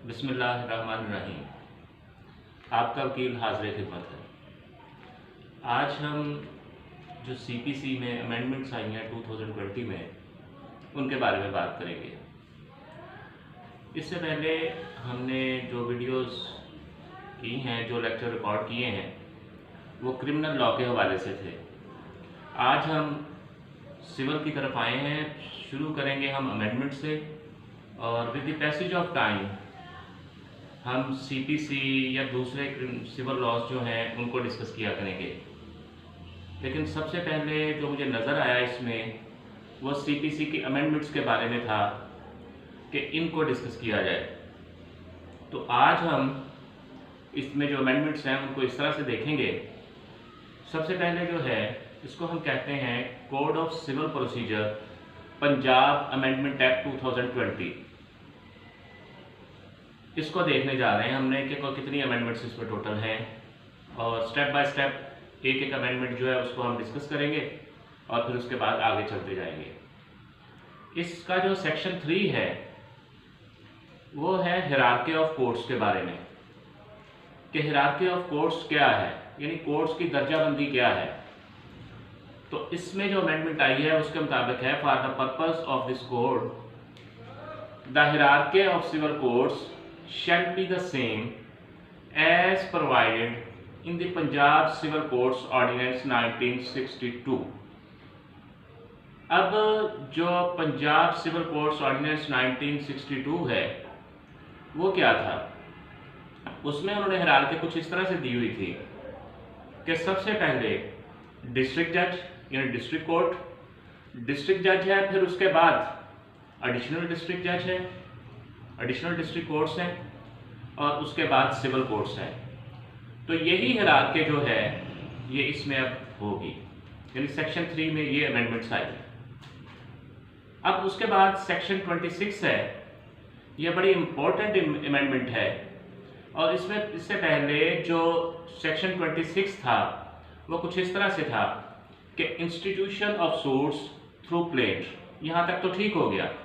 बिस्मिल्लाहिर्रहमानिर्रहीम। आपका वकील हाज़िर खिदमत है। आज हम जो सीपीसी में अमेंडमेंट्स आई हैं 2020 में, उनके बारे में बात करेंगे। इससे पहले हमने जो वीडियोस की हैं, जो लेक्चर रिकॉर्ड किए हैं, वो क्रिमिनल लॉ के हवाले से थे। आज हम सिविल की तरफ आए हैं। शुरू करेंगे हम अमेंडमेंट से, और with the passage of time हम सीपीसी या दूसरे सिविल लॉज जो हैं उनको डिस्कस किया करेंगे। लेकिन सबसे पहले जो मुझे नज़र आया इसमें वो सीपीसी की अमेंडमेंट्स के बारे में था कि इनको डिस्कस किया जाए। तो आज हम इसमें जो अमेंडमेंट्स हैं उनको इस तरह से देखेंगे। सबसे पहले जो है इसको हम कहते हैं code of civil procedure Punjab amendment act 2020। इसको देखने जा रहे हैं हमने कि कितनी अमेंडमेंट्स इसमें टोटल हैं, और स्टेप बाय स्टेप एक एक अमेंडमेंट जो है उसको हम डिस्कस करेंगे और फिर उसके बाद आगे चलते जाएंगे। इसका जो सेक्शन 3 है वो है हायरार्की ऑफ कोर्ट्स के बारे में, कि हायरार्की ऑफ कोर्ट्स क्या है, यानी कोर्ट्स की दर्जाबंदी क्या है। तो इसमें जो अमेंडमेंट आई है उसके मुताबिक है, for the purpose of this code the hierarchy of civil courts shall be the same as provided in the Punjab Civil Courts Ordinance 1962। अब जो पंजाब सिविल कोर्ट्स ऑर्डिनेंस 1962 है वो क्या था, उसमें उन्होंने हायरार्की कुछ इस तरह से दी हुई थी कि सबसे पहले डिस्ट्रिक्ट जज यानी डिस्ट्रिक्ट कोर्ट, डिस्ट्रिक्ट जज है, फिर उसके बाद एडिशनल डिस्ट्रिक्ट जज है, एडिशनल डिस्ट्रिक्ट कोर्ट्स हैं, और उसके बाद सिविल कोर्ट्स हैं। तो यही हायरार्की जो है ये इसमें अब होगी, यानी सेक्शन 3 में ये अमेंडमेंट्स आई। अब उसके बाद सेक्शन 26 है, ये बड़ी इंपॉर्टेंट अमेंडमेंट है। और इसमें इससे पहले जो सेक्शन 26 था वो कुछ इस तरह से था कि institution of suits through plaint, यहाँ तक तो ठीक हो गया।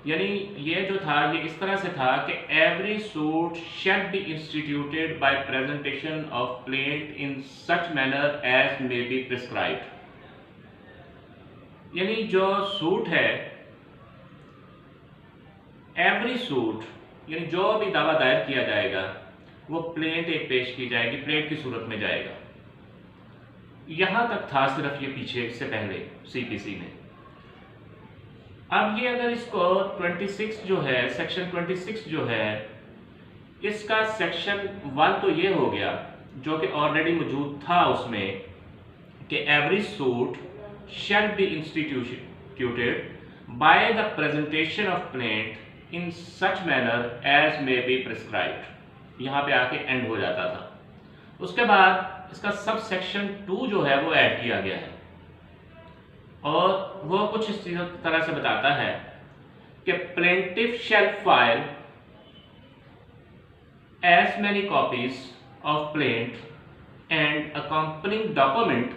यानी ये जो था ये इस तरह से था कि every suit shall be instituted by presentation of plaint in such manner as may be prescribed. यानी जो सूट है, एवरी सूट यानी जो भी दावा दायर किया जाएगा वो प्लेंट एक पेश की जाएगी, प्लेंट की सूरत में जाएगा। यहां तक था सिर्फ ये पीछे, इससे पहले सीपीसी में। अब ये अगर इसको 26 जो है, सेक्शन 26 जो है, इसका सेक्शन 1 तो ये हो गया जो कि ऑलरेडी मौजूद था उसमें, कि every suit shall be instituted by the presentation of plaint in such manner as may be prescribed. यहाँ पे आके एंड हो जाता था। उसके बाद इसका सब सेक्शन 2 जो है वो ऐड किया गया है, और वो कुछ इस तरह से बताता है कि plaintiff shall file as many copies of plaint and accompanying document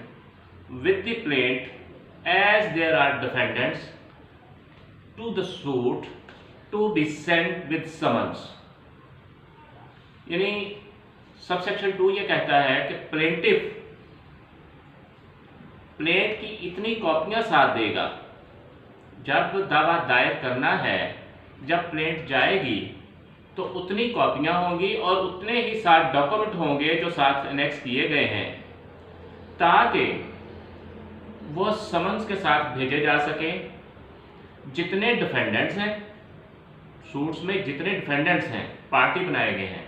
with the plaint as there are defendants to the suit to be sent with summons. यानी सब सेक्शन 2 ये कहता है कि प्लेंटिफ प्लेंट की इतनी कॉपियां साथ देगा, जब दावा दायर करना है, जब प्लेंट जाएगी तो उतनी कॉपियां होंगी और उतने ही साथ डॉक्यूमेंट होंगे जो साथ एनेक्स किए गए हैं, ताकि वो समन्स के साथ भेजे जा सकें। जितने डिफेंडेंट्स हैं सूट्स में, जितने डिफेंडेंट्स हैं, पार्टी बनाए गए हैं,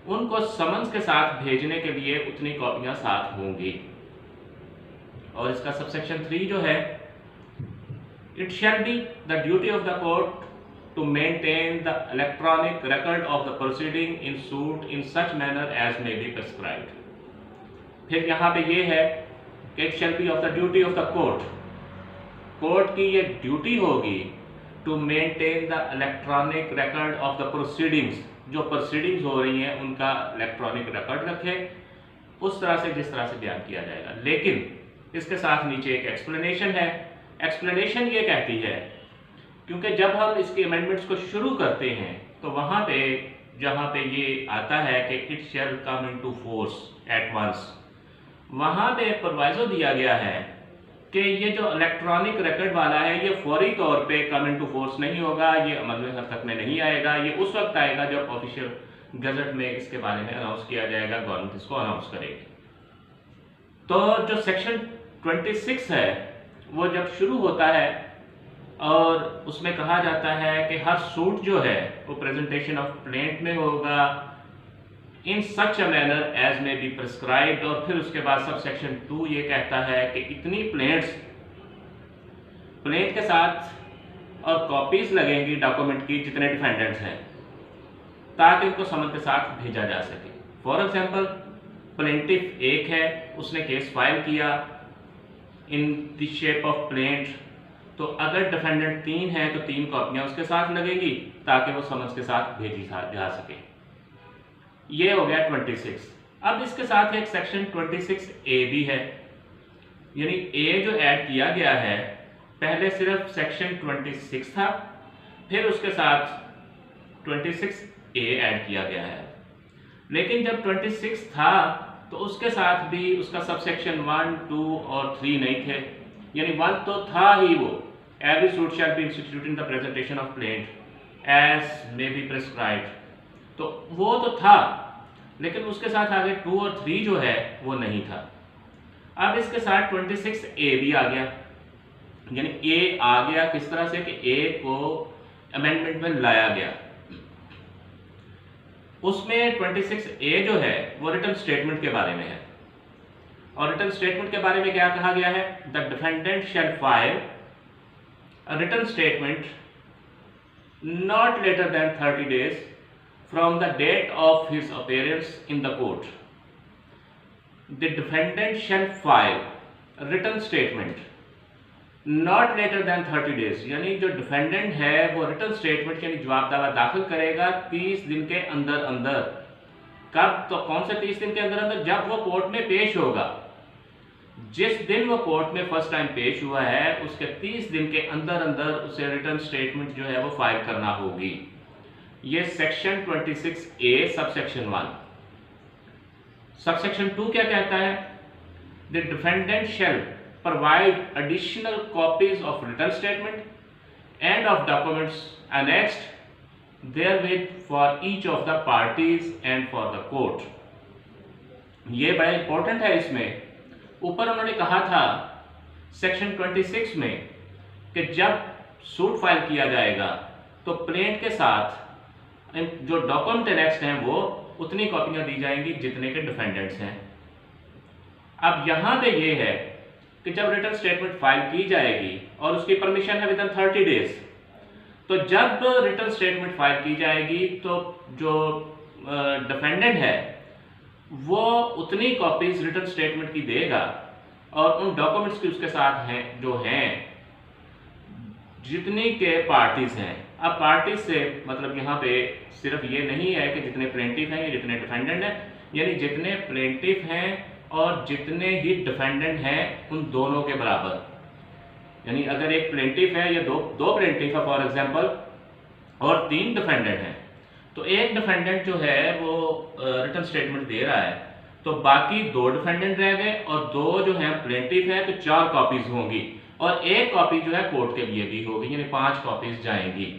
उनको समन्स के साथ भेजने के लिए उतनी कॉपियां साथ होंगी। और इसका सबसेक्शन 3 जो है, it shall be the duty of the court to maintain the electronic record of the proceeding in suit in such manner as may be prescribed. फिर यहाँ पे ये है कि it shall be of the duty of the court, court की ये duty होगी to maintain the electronic record of the proceedings, जो प्रोसीडिंग्स हो रही हैं उनका इलेक्ट्रॉनिक रिकॉर्ड रखे, उस तरह से जिस तरह से बयान किया जाएगा। लेकिन इसके साथ नीचे एक एक्सप्लेनेशन है। एक्सप्लेनेशन ये कहती है, क्योंकि जब हम इसके अमेंडमेंट्स को शुरू करते हैं तो वहाँ पे जहाँ पे ये आता है कि it shall come into force at once, वहाँ पे प्रोवाइजो दिया गया है कि ये जो इलेक्ट्रॉनिक रिकॉर्ड वाला है ये फौरी तौर पे कम इनटू फोर्स नहीं होगा, ये अमल में हद तक में नहीं आएगा, ये उस वक्त आएगा जब ऑफिशियल गजट में इसके बारे में अनाउंस किया जाएगा, गवर्नमेंट इसको अनाउंस करेगी। तो जो सेक्शन 26 है वो जब शुरू होता है और उसमें कहा जाता है कि हर सूट जो है वो प्रेजेंटेशन ऑफ प्लेंट में होगा इन सच अ मैनर एज में बी प्रिस्क्राइब्ड, और फिर उसके बाद सब सेक्शन 2 ये कहता है कि इतनी प्लेंट के साथ और कॉपीज लगेंगी डॉक्यूमेंट की जितने डिफेंडेंट्स हैं, ताकि उनको समन के साथ भेजा जा सके। फॉर एग्जाम्पल प्लेंटिफ एक है, उसने केस फाइल किया in the shape of plaint, तो अगर डिफेंडेंट 3 है तो 3 कॉपियां उसके साथ लगेंगी ताकि वो समझ के साथ भेजी जा सके। ये हो गया 26। अब इसके साथ एक सेक्शन 26A भी है, यानी ए जो ऐड किया गया है, पहले सिर्फ सेक्शन 26 था, फिर उसके साथ 26A ऐड किया गया है। लेकिन जब 26 था तो उसके साथ भी उसका सबसेक्शन 1, 2 और 3 नहीं थे, यानी 1 तो था ही वो, every suit shall be institute in the presentation of plaint as may be prescribed, तो वो तो था, लेकिन उसके साथ आगे 2 और 3 जो है वो नहीं था। अब इसके साथ 26A भी आ गया, यानी ए आ गया किस तरह से कि ए को अमेंडमेंट में लाया गया। उसमें 26A जो है वो रिटन स्टेटमेंट के बारे में है, और रिटन स्टेटमेंट के बारे में क्या कहा गया है, the defendant shall file a written statement not later than 30 days from the date of his appearance in the court. The defendant shall file a written statement not later than 30 days, यानी जो defendant है वो written statement यानी जवाब दावा दाखिल करेगा 30 दिन के अंदर अंदर। कब? तो कौन से 30 दिन के अंदर अंदर? जब वो कोर्ट में पेश होगा, जिस दिन वो कोर्ट में फर्स्ट टाइम पेश हुआ है उसके 30 दिन के अंदर अंदर उसे रिटन स्टेटमेंट जो है वो फाइल करना होगी। ये सेक्शन 26A सबसेक्शन 1। सबसेक्शन 2 क्या कहता है, the defendant shall provide additional copies of written statement and of documents annexed therewith for each of the parties and for the court। ये बड़ा इंपॉर्टेंट है। इसमें ऊपर उन्होंने कहा था सेक्शन 26 में कि जब सूट फाइल किया जाएगा तो प्लेंट के साथ जो डॉक्यूमेंट एनेक्स्ड हैं वो उतनी कॉपियां दी जाएंगी जितने के डिफेंडेंट्स हैं। अब यहां पे ये है कि जब रिटन स्टेटमेंट फाइल की जाएगी और उसकी परमिशन है विदिन 30 डेज, तो जब रिटन स्टेटमेंट फाइल की जाएगी तो जो डिफेंडेंट है वो उतनी कॉपीज रिटन स्टेटमेंट की देगा और उन डॉक्यूमेंट्स की उसके साथ हैं जो हैं जितनी के पार्टीज हैं। अब पार्टीज से मतलब यहाँ पे सिर्फ ये नहीं है कि जितने प्लेंटिफ हैं या जितने डिफेंडेंट हैं, यानी जितने प्लेंटिफ हैं और जितने ही डिफेंडेंट हैं उन दोनों के बराबर। यानी अगर एक प्लेंटिफ है या दो प्लेंटिफ है फॉर एग्जांपल और 3 डिफेंडेंट हैं, तो एक डिफेंडेंट जो है वो रिटन स्टेटमेंट दे रहा है तो बाकी 2 डिफेंडेंट रह गए और 2 जो हैं प्लेंटिफ है तो 4 कॉपीज होंगी और एक कॉपी जो है कोर्ट के लिए भी होगी, यानी 5 कॉपीज जाएंगी।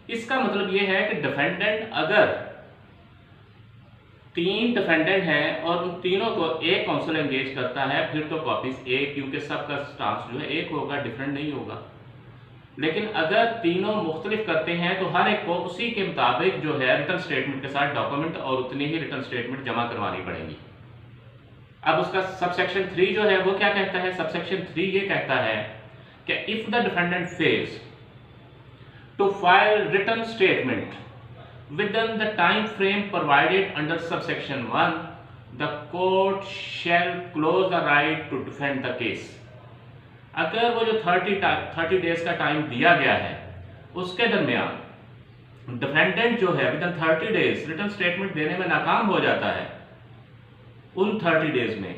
इसका मतलब ये है कि डिफेंडेंट अगर 3 डिफेंडेंट हैं और उन तीनों को एक काउंसिल एंगेज करता है फिर तो कॉपीज एक, क्योंकि सबका स्टांस जो है एक होगा, डिफरेंट नहीं होगा। लेकिन अगर तीनों मुख्तलिफ करते हैं तो हर एक को उसी के मुताबिक जो है रिटन स्टेटमेंट के साथ डॉक्यूमेंट और उतनी ही रिटन स्टेटमेंट जमा करवानी पड़ेगी। अब उसका सबसेक्शन 3 जो है वो क्या कहता है, सबसेक्शन 3 ये कहता है कि if the defendant fails to file written statement within the time frame provided under subsection 1, the court shall close the right to defend the case। अगर वो जो 30 डेज का टाइम दिया गया है उसके दरमियान डिफेंडेंट जो है विदिन 30 डेज रिटन स्टेटमेंट देने में नाकाम हो जाता है उन 30 डेज में,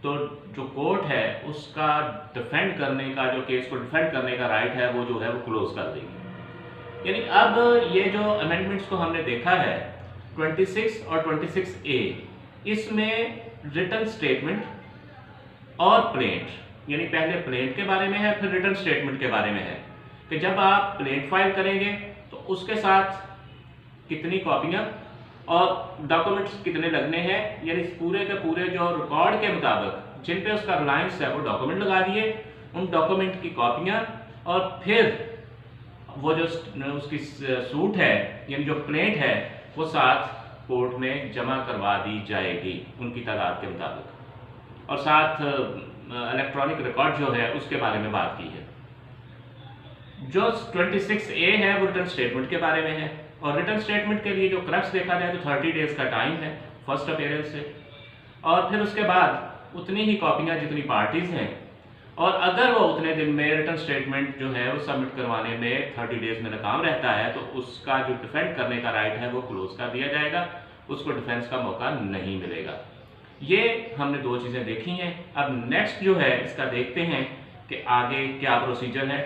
तो जो कोर्ट है उसका डिफेंड करने का, जो केस को डिफेंड करने का राइट है वो जो है वो क्लोज कर देगी। यानी अब ये जो अमेंडमेंट्स को हमने देखा है 26 और 26A, इसमें रिटर्न स्टेटमेंट और प्लेंट, यानी पहले प्लेंट के बारे में है फिर रिटर्न स्टेटमेंट के बारे में है कि जब आप प्लेंट फाइल करेंगे तो उसके साथ कितनी कॉपियां और डॉक्यूमेंट्स कितने लगने हैं, यानी पूरे के पूरे जो रिकॉर्ड के मुताबिक जिन पे उसका रिलायंस है वो डॉक्यूमेंट लगा दिए, उन डॉक्यूमेंट की कॉपियां, और फिर वो जो उसकी सूट है यानी जो प्लेंट है वो साथ कोर्ट में जमा करवा दी जाएगी उनकी तादाद के मुताबिक, और साथ इलेक्ट्रॉनिक रिकॉर्ड जो है उसके बारे में बात की है। जो 26A है वो रिटर्न स्टेटमेंट के बारे में है, और रिटर्न स्टेटमेंट के लिए जो क्रक्स देखा जाए तो 30 डेज का टाइम है फर्स्ट अपीयरेंस से, और फिर उसके बाद उतनी ही कॉपियां जितनी पार्टीज हैं, और अगर वो उतने दिन में रिटर्न स्टेटमेंट जो है वो सबमिट करवाने में 30 डेज में नाकाम रहता है तो उसका जो डिफेंड करने का राइट है वो क्लोज कर दिया जाएगा, उसको डिफेंस का मौका नहीं मिलेगा। ये हमने दो चीज़ें देखी हैं। अब नेक्स्ट जो है इसका देखते हैं कि आगे क्या प्रोसीजर है।